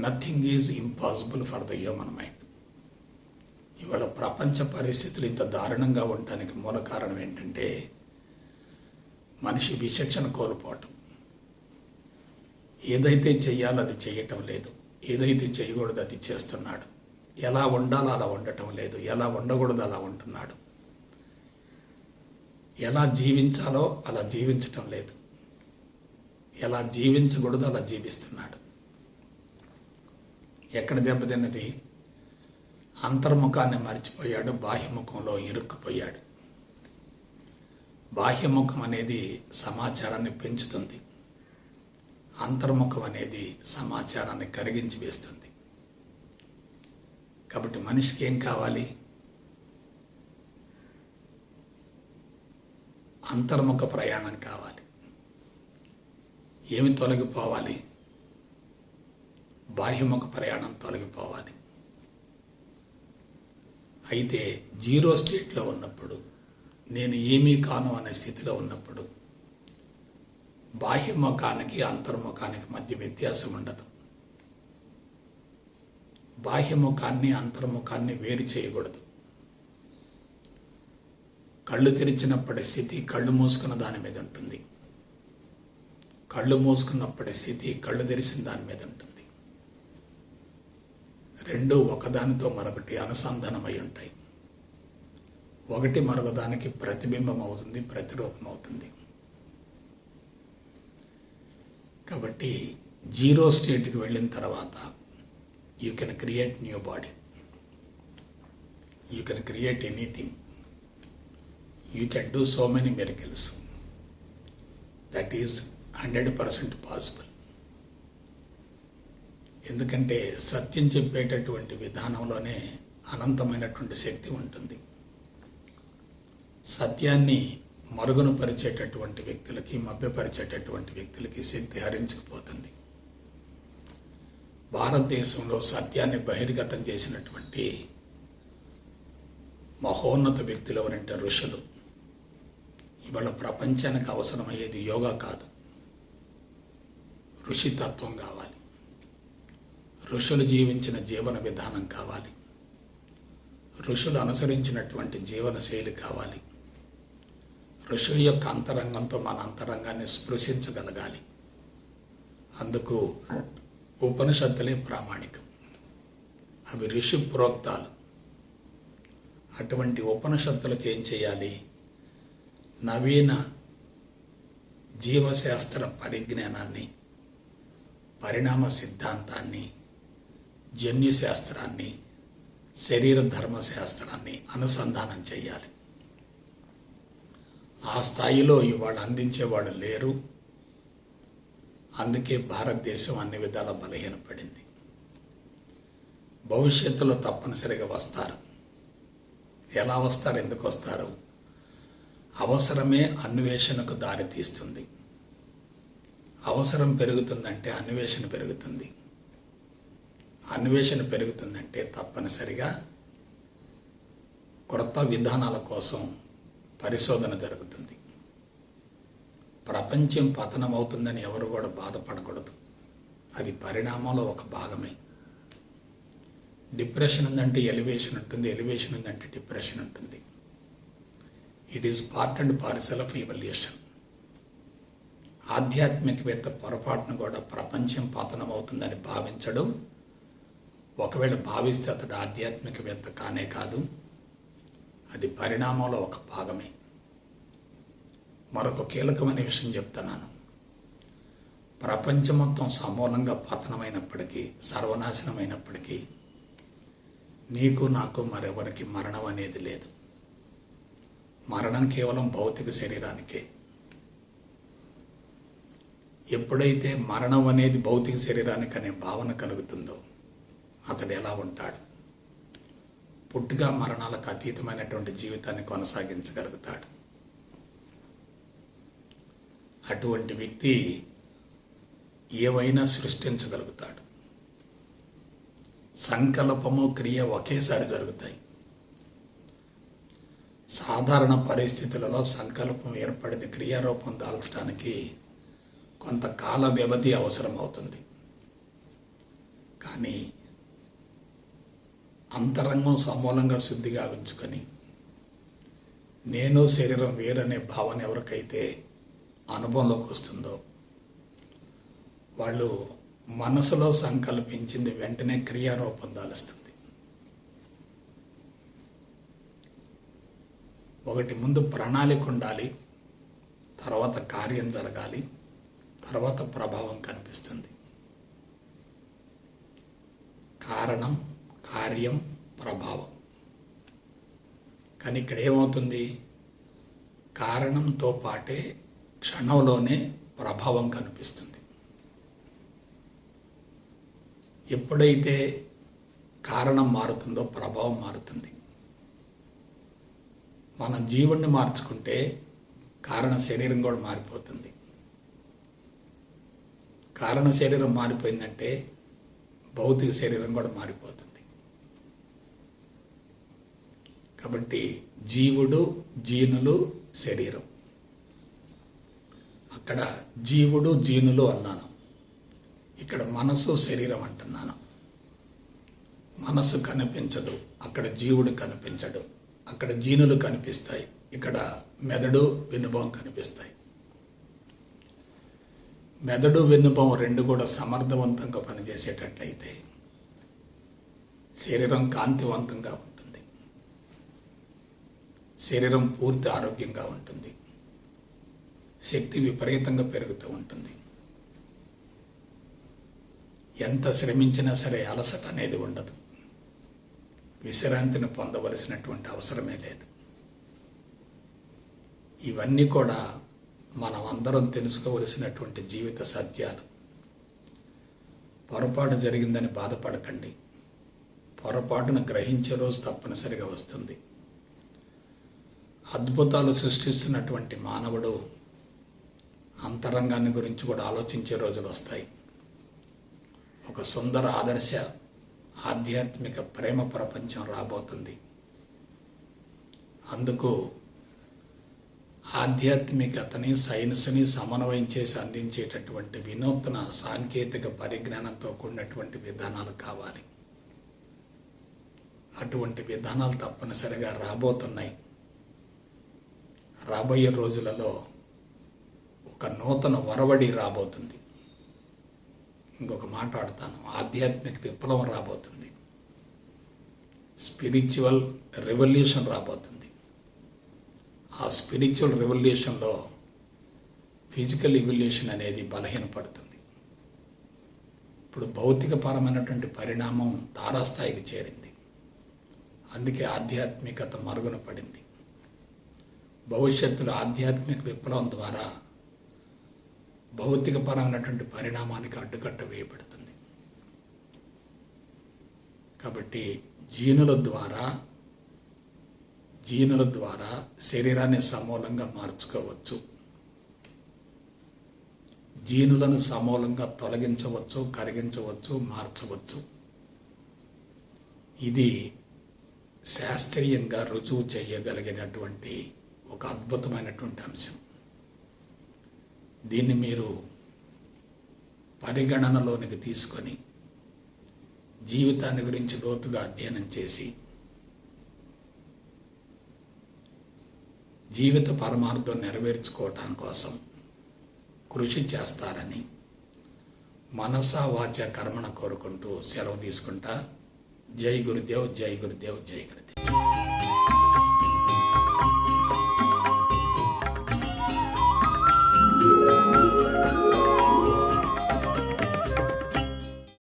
Nothing is impossible for the human mind. ఇవాళ ప్రపంచ పరిస్థితులు ఇంత దారుణంగా ఉండటానికి మూల కారణం ఏంటంటే మనిషి విచక్షణ కోల్పోవటం. ఏదైతే చెయ్యాలో అది చేయటం లేదు, ఏదైతే చేయకూడదు అది చేస్తున్నాడు. ఎలా ఉండాలో అలా ఉండటం లేదు, ఎలా ఉండకూడదు అలా ఉంటున్నాడు. ఎలా జీవించాలో అలా జీవించటం లేదు, ఎలా జీవించకూడదు అలా జీవిస్తున్నాడు. ఎక్కడ దెబ్బతిన్నది? అంతర్ముఖాన్ని మర్చిపోయాడు, బాహ్యముఖంలో ఇరుక్కుపోయాడు. బాహ్యముఖం అనేది సమాచారాన్ని పెంచుతుంది, అంతర్ముఖం అనేది సమాచారాన్ని కరిగించి వేస్తుంది. కాబట్టి మనిషికి ఏం కావాలి? అంతర్ముఖ ప్రయాణం కావాలి. ఏమి తొలగిపోవాలి? బాహ్యముఖ ప్రయాణం తొలగిపోవాలి. అయితే జీరో స్టేట్లో ఉన్నప్పుడు, నేను ఏమీ కాను అనే స్థితిలో ఉన్నప్పుడు బాహ్యముఖానికి అంతర్ముఖానికి మధ్య వ్యత్యాసం ఉండదు. బాహ్యముఖాన్ని అంతర్ముఖాన్ని వేరు చేయకూడదు. కళ్ళు తెరిచినప్పటి స్థితి కళ్ళు మూసుకున్న దాని మీద ఉంటుంది, కళ్ళు మూసుకున్నప్పటి స్థితి కళ్ళు తెరిచిన దాని మీద ఉంటుంది. రెండు ఒకదానితో మరొకటి అనుసంధానమై ఉంటాయి. ఒకటి మరొకదానికి ప్రతిబింబం అవుతుంది, ప్రతిరూపం అవుతుంది. కాబట్టి జీరో స్టేట్కి వెళ్ళిన తర్వాత you can create new body, you can create anything, you can do so many miracles. That is 100% possible. ఎందుకంటే సత్యం చెప్పేటటువంటి విధానంలోనే అనంతమైనటువంటి శక్తి ఉంటుంది. సత్యాన్ని మరుగున పరిచేటటువంటి వ్యక్తులకి, మభ్యపరిచేటటువంటి వ్యక్తులకి శక్తి హరించుకుపోతుంది. భారతదేశంలో సత్యాన్ని బహిర్గతం చేసినటువంటి మహోన్నత వ్యక్తులు ఎవరంటే ఋషులు. ఇవాళ ప్రపంచానికి అవసరమయ్యేది యోగా కాదు, ఋషితత్వం కావాలి, ఋషులు జీవించిన జీవన విధానం కావాలి, ఋషులు అనుసరించినటువంటి జీవన శైలి కావాలి. ఋషుల యొక్క అంతరంగంతో మన అంతరంగాన్ని స్పృశించగలగాలి. అందుకు ఉపనిషత్తులే ప్రామాణికం. అవి ఋషి ప్రోక్తాలు. అటువంటి ఉపనిషత్తులకు ఏం చేయాలి? నవీన జీవశాస్త్ర పరిజ్ఞానాన్ని, పరిణామ సిద్ధాంతాన్ని, జన్యుశాస్త్రాన్ని, శరీర ధర్మశాస్త్రాన్ని అనుసంధానం చేయాలి. ఆ స్థాయిలో ఇవాళ అందించేవాడు లేరు. అందుకే భారతదేశం అన్ని విధాల బలహీనపడింది. భవిష్యత్తులో తప్పనిసరిగా వస్తారు. ఎలా వస్తారు, ఎందుకు వస్తారు? అవసరమే అన్వేషణకు దారితీస్తుంది. అవసరం పెరుగుతుందంటే అన్వేషణ పెరుగుతుంది. అన్వేషణ పెరుగుతుందంటే తప్పనిసరిగా కొత్త విధానాల కోసం పరిశోధన జరుగుతుంది. ప్రపంచం పతనమవుతుందని ఎవరు కూడా బాధపడకూడదు. అది పరిణామంలో ఒక భాగమే. డిప్రెషన్ ఉందంటే ఎలివేషన్ ఉంటుంది, ఎలివేషన్ ఉందంటే డిప్రెషన్ ఉంటుంది. It is part and parcel of evolution. ఆధ్యాత్మికవేత్త పొరపాటును కూడా ప్రపంచం పతనమవుతుందని భావించడం. ఒకవేళ భావిస్తే అతడు ఆధ్యాత్మికవేత్త కానే కాదు. అది పరిణామంలో ఒక భాగమే. మరొక కీలకమైన విషయం చెప్తున్నాను. ప్రపంచం మొత్తం సమూలంగా పతనమైనప్పటికీ, సర్వనాశనమైనప్పటికీ నీకు నాకు మరెవరికి మరణం అనేది లేదు. మరణం కేవలం భౌతిక శరీరానికే. ఎప్పుడైతే మరణం అనేది భౌతిక శరీరానికి అనే భావన కలుగుతుందో అతడు ఎలా ఉంటాడు? పుట్టుక మరణాలకు అతీతమైనటువంటి జీవితాన్ని కొనసాగించగలుగుతాడు. అటువంటి వ్యక్తి ఏవైనా సృష్టించగలుగుతాడు. సంకల్పము, క్రియ ఒకేసారి జరుగుతాయి. సాధారణ పరిస్థితులలో సంకల్పం ఏర్పడింది క్రియారూపం దాల్చడానికి కొంత కాల వ్యవధి అవసరం అవుతుంది. కానీ అంతరంగం సమూలంగా శుద్ధి గావించుకొని నేను శరీరం వేరనే భావన ఎవరికైతే అనుభవంలోకి వస్తుందో వాళ్ళు మనసులో సంకల్పించింది వెంటనే క్రియారూపం దాలుస్తుంది. ఒకటి ముందు ప్రణాళిక ఉండాలి, తర్వాత కార్యం జరగాలి, తర్వాత ప్రభావం కనిపిస్తుంది. కారణం, కార్యం, ప్రభావం. కానీ ఇక్కడ ఏమవుతుంది? కారణంతో పాటే క్షణంలోనే ప్రభావం కనిపిస్తుంది. ఎప్పుడైతే కారణం మారుతుందో ప్రభావం మారుతుంది. మన జీవుణ్ణి మార్చుకుంటే కారణ శరీరం కూడా మారిపోతుంది. కారణ శరీరం మారిపోయిందంటే భౌతిక శరీరం కూడా మారిపోతుంది. కాబట్టి జీవుడు, జీనులు, శరీరం. అక్కడ జీవుడు, జీనులు అన్నాను. ఇక్కడ మనసు, శరీరం అంటున్నాను. మనస్సు కనిపించదు, అక్కడ జీవుడు కనిపించడు. అక్కడ జీనులు కనిపిస్తాయి, ఇక్కడ మెదడు, వెన్నుభవం కనిపిస్తాయి. మెదడు, వెన్నుభవం రెండు కూడా సమర్థవంతంగా పనిచేసేటట్లయితే శరీరం కాంతివంతంగా ఉంటుంది, శరీరం పూర్తి ఆరోగ్యంగా ఉంటుంది, శక్తి విపరీతంగా పెరుగుతూ ఉంటుంది. ఎంత శ్రమించినా సరే అలసట అనేది ఉండదు. విశ్రాంతిని పొందవలసినటువంటి అవసరమే లేదు. ఇవన్నీ కూడా మనం అందరం తెలుసుకోవలసినటువంటి జీవిత సత్యాలు. పొరపాటు జరిగిందని బాధపడకండి. పొరపాటును గ్రహించే రోజు తప్పనిసరిగా వస్తుంది. అద్భుతాలు సృష్టిస్తున్నటువంటి మానవుడు అంతరంగాన్ని గురించి కూడా ఆలోచించే రోజులు వస్తాయి. ఒక సుందర ఆదర్శ ఆధ్యాత్మిక ప్రేమ ప్రపంచం రాబోతుంది. అందుకు ఆధ్యాత్మికతని సైన్స్ని సమన్వయం చేసి అందించేటటువంటి వినూత్న సాంకేతిక పరిజ్ఞానంతో కూడినటువంటి విధానాలు కావాలి. అటువంటి విధానాలు తప్పనిసరిగా రాబోతున్నాయి. రాబోయే రోజులలో ఒక నూతన ఒరవడి రాబోతుంది. ఇంకొక మాట్లాడతాను, ఆధ్యాత్మిక విప్లవం రాబోతుంది, స్పిరిచువల్ రెవల్యూషన్ రాబోతుంది. ఆ స్పిరిచువల్ రెవల్యూషన్లో ఫిజికల్ ఎవల్యూషన్ అనేది బలహీనపడుతుంది. ఇప్పుడు భౌతికపరమైనటువంటి పరిణామం తారాస్థాయికి చేరింది. అందుకే ఆధ్యాత్మికత మరుగున పడింది. భవిష్యత్తులో ఆధ్యాత్మిక విప్లవం ద్వారా భౌతికపరమైనటువంటి పరిణామానికి అడ్డుకట్ట వేయబడుతుంది. కాబట్టి జీనుల ద్వారా శరీరాన్ని సమూలంగా మార్చుకోవచ్చు, జీనులను సమూలంగా తొలగించవచ్చు, కరిగించవచ్చు, మార్చవచ్చు. ఇది శాస్త్రీయంగా రుజువు చేయగలిగినటువంటి ఒక అద్భుతమైనటువంటి అంశం. దీన్ని మీరు పరిగణనలోనికి తీసుకొని జీవితాన్ని గురించి లోతుగా అధ్యయనం చేసి జీవిత పరమార్థం నెరవేర్చుకోవటం కోసం కృషి చేస్తారని మనసా వాచ కర్మణ కోరుకుంటూ సెలవు తీసుకుంటా. జై గురుదేవ్, జై గురుదేవ్, జై గురుదేవ్.